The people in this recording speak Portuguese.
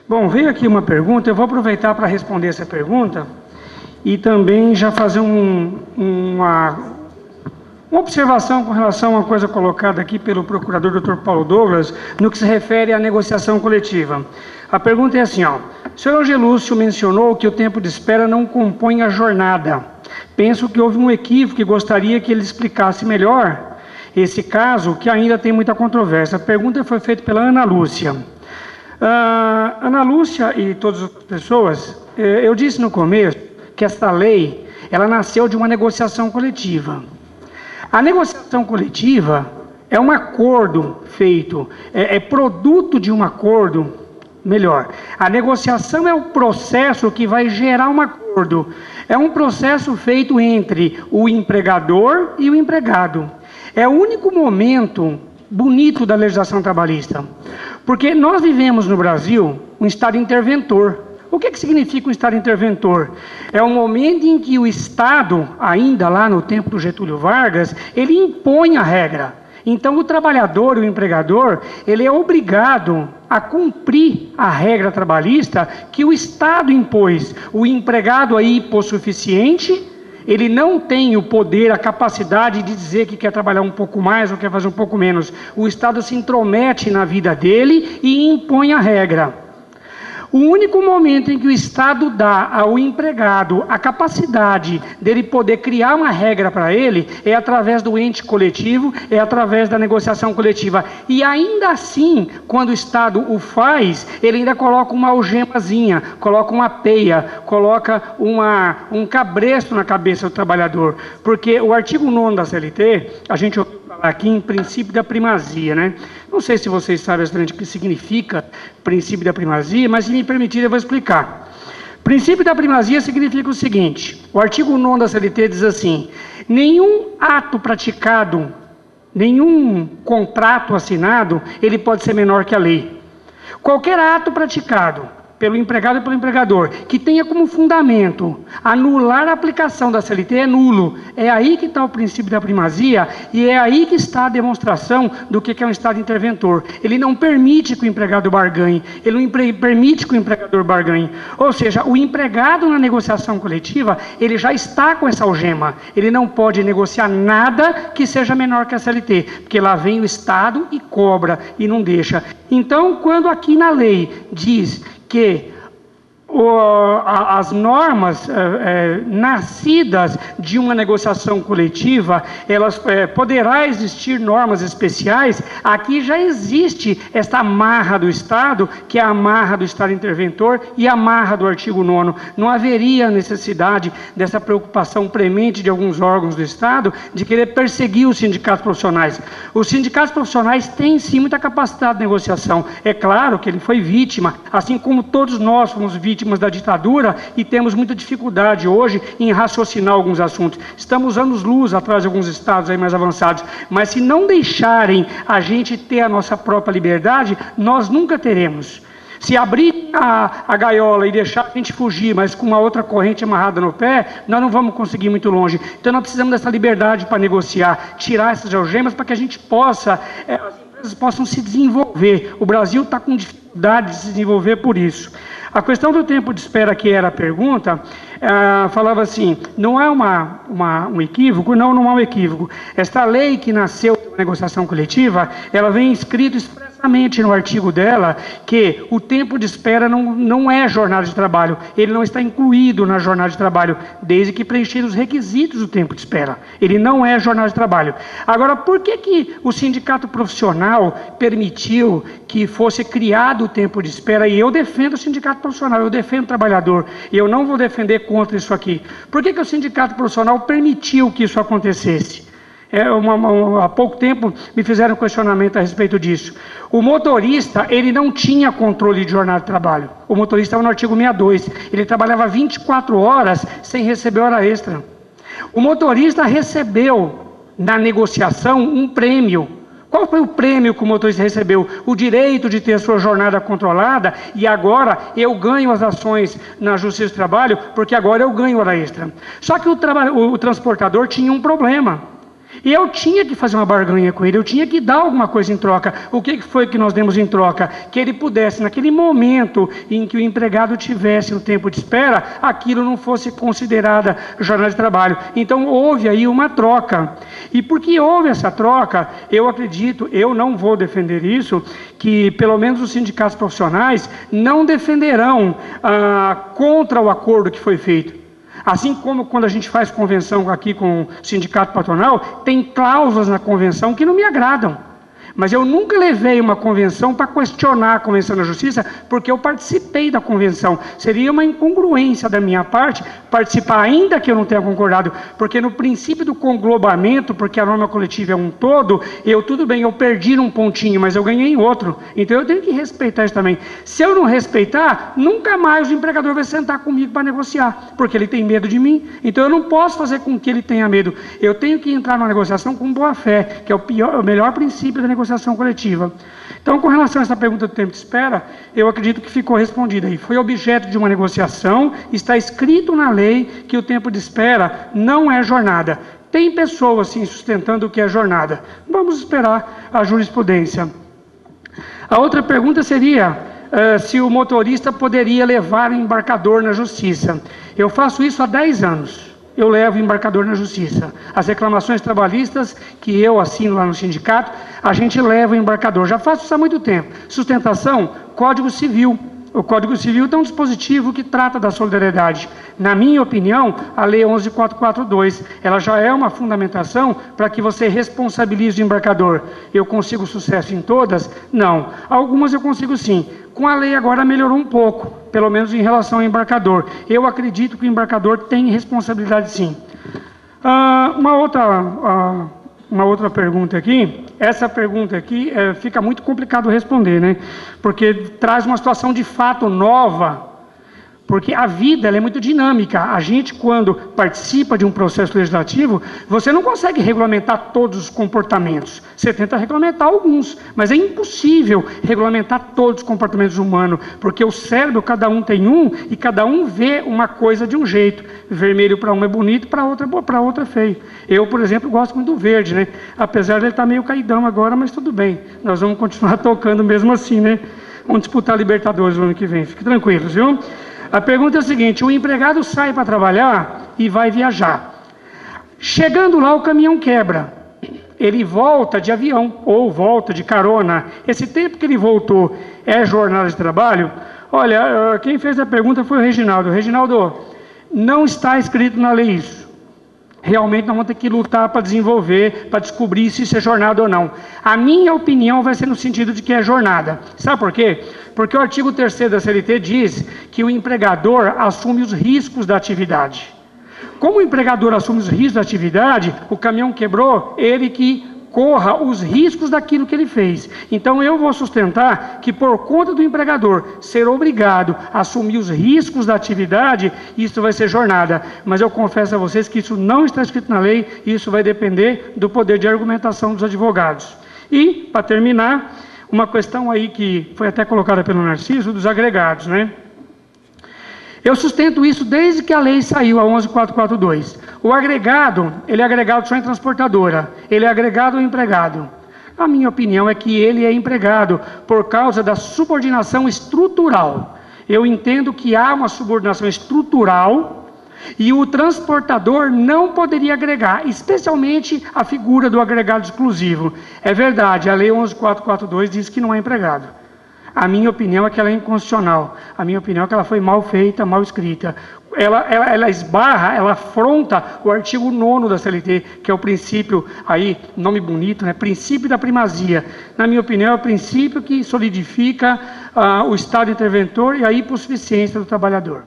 Bom, veio aqui uma pergunta, eu vou aproveitar para responder essa pergunta e também já fazer uma observação com relação a uma coisa colocada aqui pelo procurador Dr. Paulo Douglas, no que se refere à negociação coletiva. A pergunta é assim, ó: o senhor Angelúcio mencionou que o tempo de espera não compõe a jornada. Penso que houve um equívoco e gostaria que ele explicasse melhor esse caso, que ainda tem muita controvérsia. A pergunta foi feita pela Ana Lúcia. Ana Lúcia e todas as pessoas, eu disse no começo que esta lei, ela nasceu de uma negociação coletiva. A negociação coletiva é um acordo feito, é produto de um acordo, melhor. A negociação é o processo que vai gerar um acordo. É um processo feito entre o empregador e o empregado. É o único momento bonito da legislação trabalhista. Porque nós vivemos no Brasil um Estado interventor. O que significa um Estado interventor? É o momento em que o Estado, ainda lá no tempo do Getúlio Vargas, ele impõe a regra. Então o trabalhador, o empregador, ele é obrigado a cumprir a regra trabalhista que o Estado impôs. O empregado aí hipossuficiente, ele não tem o poder, a capacidade de dizer que quer trabalhar um pouco mais ou quer fazer um pouco menos. O Estado se intromete na vida dele e impõe a regra. O único momento em que o Estado dá ao empregado a capacidade dele poder criar uma regra para ele é através do ente coletivo, é através da negociação coletiva. E ainda assim, quando o Estado o faz, ele ainda coloca uma algemazinha, coloca uma peia, coloca um cabresto na cabeça do trabalhador. Porque o artigo 9º da CLT, a gente ouviu falar aqui em princípio da primazia, né? Não sei se vocês sabem exatamente o que significa princípio da primazia, mas se me permitir eu vou explicar. Princípio da primazia significa o seguinte: o artigo 9º da CLT diz assim: nenhum ato praticado, nenhum contrato assinado, ele pode ser menor que a lei. Qualquer ato praticado pelo empregado e pelo empregador, que tenha como fundamento anular a aplicação da CLT, é nulo. É aí que está o princípio da primazia e é aí que está a demonstração do que é um Estado interventor. Ele não permite que o empregado barganhe, ele não permite que o empregador barganhe. Ou seja, o empregado na negociação coletiva, ele já está com essa algema. Ele não pode negociar nada que seja menor que a CLT, porque lá vem o Estado e cobra e não deixa. Então, quando aqui na lei diz que as normas nascidas de uma negociação coletiva, elas poderá existir normas especiais. Aqui já existe esta amarra do Estado, que é a amarra do Estado interventor e a amarra do artigo 9º. Não haveria necessidade dessa preocupação premente de alguns órgãos do Estado de querer perseguir os sindicatos profissionais. Os sindicatos profissionais têm sim muita capacidade de negociação. É claro que ele foi vítima, assim como todos nós fomos vítimas da ditadura e temos muita dificuldade hoje em raciocinar alguns assuntos. Estamos anos-luz atrás de alguns estados aí mais avançados, mas se não deixarem a gente ter a nossa própria liberdade, nós nunca teremos. Se abrir a gaiola e deixar a gente fugir, mas com uma outra corrente amarrada no pé, nós não vamos conseguir muito longe. Então nós precisamos dessa liberdade para negociar, tirar essas algemas para que a gente possa, as empresas possam se desenvolver. O Brasil está com dificuldade de se desenvolver por isso. A questão do tempo de espera, que era a pergunta, falava assim: não é um equívoco? Não há um equívoco. Esta lei que nasceu da negociação coletiva, ela vem escrito expressamente no artigo dela que o tempo de espera não é jornada de trabalho, ele não está incluído na jornada de trabalho, desde que preencher os requisitos do tempo de espera. Ele não é jornada de trabalho. Agora, por que o sindicato profissional permitiu que fosse criado o tempo de espera? E eu defendo o sindicato profissional, eu defendo o trabalhador, e eu não vou defender contra isso aqui. Por que o sindicato profissional permitiu que isso acontecesse? Há pouco tempo me fizeram questionamento a respeito disso. O motorista, ele não tinha controle de jornada de trabalho. O motorista estava no artigo 62. Ele trabalhava 24 horas sem receber hora extra. O motorista recebeu, na negociação, um prêmio. Qual foi o prêmio que o motorista recebeu? O direito de ter a sua jornada controlada, e agora eu ganho as ações na Justiça do Trabalho, porque agora eu ganho hora extra. Só que o transportador tinha um problema. E eu tinha que fazer uma barganha com ele, eu tinha que dar alguma coisa em troca. O que foi que nós demos em troca? Que ele pudesse, naquele momento em que o empregado tivesse um tempo de espera, aquilo não fosse considerada jornada de trabalho. Então houve aí uma troca. E porque houve essa troca, eu acredito, eu não vou defender isso, que pelo menos os sindicatos profissionais não defenderão contra o acordo que foi feito. Assim como quando a gente faz convenção aqui com o sindicato patronal, tem cláusulas na convenção que não me agradam. Mas eu nunca levei uma convenção para questionar a Convenção da Justiça, porque eu participei da convenção. Seria uma incongruência da minha parte participar, ainda que eu não tenha concordado, porque no princípio do conglobamento, porque a norma coletiva é um todo, tudo bem, eu perdi num pontinho, mas eu ganhei em outro. Então eu tenho que respeitar isso também. Se eu não respeitar, nunca mais o empregador vai sentar comigo para negociar, porque ele tem medo de mim. Então eu não posso fazer com que ele tenha medo. Eu tenho que entrar numa negociação com boa fé, que é o melhor princípio da negociação coletiva. Então, com relação a essa pergunta do tempo de espera, eu acredito que ficou respondida aí. Foi objeto de uma negociação, está escrito na lei que o tempo de espera não é jornada. Tem pessoas, sim, sustentando o que é jornada. Vamos esperar a jurisprudência. A outra pergunta seria se o motorista poderia levar o embarcador na justiça. Eu faço isso há 10 anos. Eu levo o embarcador na justiça. As reclamações trabalhistas que eu assino lá no sindicato, a gente leva o embarcador. Já faço isso há muito tempo. Sustentação, Código Civil. O Código Civil tem um dispositivo que trata da solidariedade. Na minha opinião, a Lei 11.442, ela já é uma fundamentação para que você responsabilize o embarcador. Eu consigo sucesso em todas? Não. Algumas eu consigo sim. Com a lei agora melhorou um pouco, pelo menos em relação ao embarcador. Eu acredito que o embarcador tem responsabilidade sim. Uma outra pergunta aqui. Essa pergunta aqui fica muito complicado responder, né? Porque traz uma situação de fato nova, porque a vida ela é muito dinâmica. A gente, quando participa de um processo legislativo, você não consegue regulamentar todos os comportamentos. Você tenta regulamentar alguns, mas é impossível regulamentar todos os comportamentos humanos, porque o cérebro, cada um tem um, e cada um vê uma coisa de um jeito. Vermelho para um é bonito, para outra é feio. Eu, por exemplo, gosto muito do verde, né? Apesar de ele estar meio caidão agora, mas tudo bem. Nós vamos continuar tocando mesmo assim, né? Vamos disputar a Libertadores no ano que vem. Fiquem tranquilos, viu? A pergunta é a seguinte: o empregado sai para trabalhar e vai viajar. Chegando lá, o caminhão quebra. Ele volta de avião ou volta de carona. Esse tempo que ele voltou é jornada de trabalho? Olha, quem fez a pergunta foi o Reginaldo. Reginaldo, não está escrito na lei isso. Realmente nós vamos ter que lutar para desenvolver, para descobrir se isso é jornada ou não. A minha opinião vai ser no sentido de que é jornada. Sabe por quê? Porque o artigo 3º da CLT diz que o empregador assume os riscos da atividade. Como o empregador assume os riscos da atividade, o caminhão quebrou, ele que corra os riscos daquilo que ele fez. Então eu vou sustentar que por conta do empregador ser obrigado a assumir os riscos da atividade, isso vai ser jornada. Mas eu confesso a vocês que isso não está escrito na lei, e isso vai depender do poder de argumentação dos advogados. E, para terminar, uma questão aí que foi até colocada pelo Narciso, dos agregados, né? Eu sustento isso desde que a lei saiu, a 11.442. O agregado, ele é agregado só em transportadora. Ele é agregado ou empregado? A minha opinião é que ele é empregado por causa da subordinação estrutural. Eu entendo que há uma subordinação estrutural e o transportador não poderia agregar, especialmente a figura do agregado exclusivo. É verdade, a lei 11.442 diz que não é empregado. A minha opinião é que ela é inconstitucional. A minha opinião é que ela foi mal feita, mal escrita. Ela esbarra, ela afronta o artigo 9º da CLT, que é o princípio, aí, nome bonito, né? Princípio da primazia. Na minha opinião, é o princípio que solidifica o Estado interventor e a hipossuficiência do trabalhador.